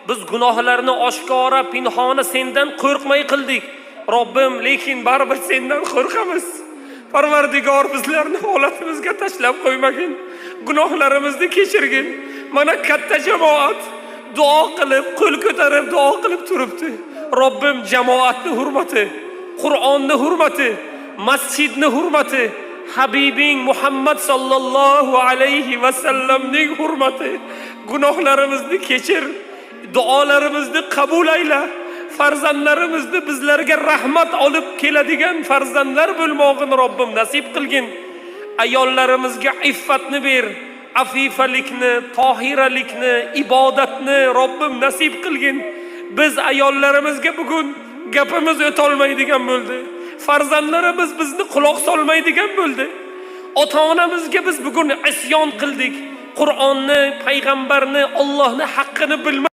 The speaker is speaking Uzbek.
Biz gunohlarni oshkora, pinhona sendan qo'rqmay qildik. Robbim, lekin baribir sendan qo'rqamiz. Parvardigor, bizlarni holatimizga tashlab qo'ymagin. Gunohlarimizni kechirgin. Mana katta jamoat duo qilib, qo'l ko'tarib duo qilib turibdi. Robbim, jamoatni hurmati, Qur'onni hurmati, masjidni hurmati, Habibing Muhammad sallallohu alayhi va sallamning hurmati, gunohlarimizni kechir, duolarimizni qabul ayla. Farzandlarimizni bizlarga rahmat olib keladigan farzandlar bo'lmog'ini Robbim nasib qilgin. Ayollarimizga iffatni ber, afifalikni, tohiralikni, ibodatni Robbim nasib qilgin. Biz ayollarimizga bugun gapimiz o'tolmaydigan bo'ldi. Farzandlarimiz bizni quloq solmaydigan bo'ldi. Ota-onamizga biz bugun isyon qildik. Qur'onni, payg'ambarni, Allohning haqqini bilmay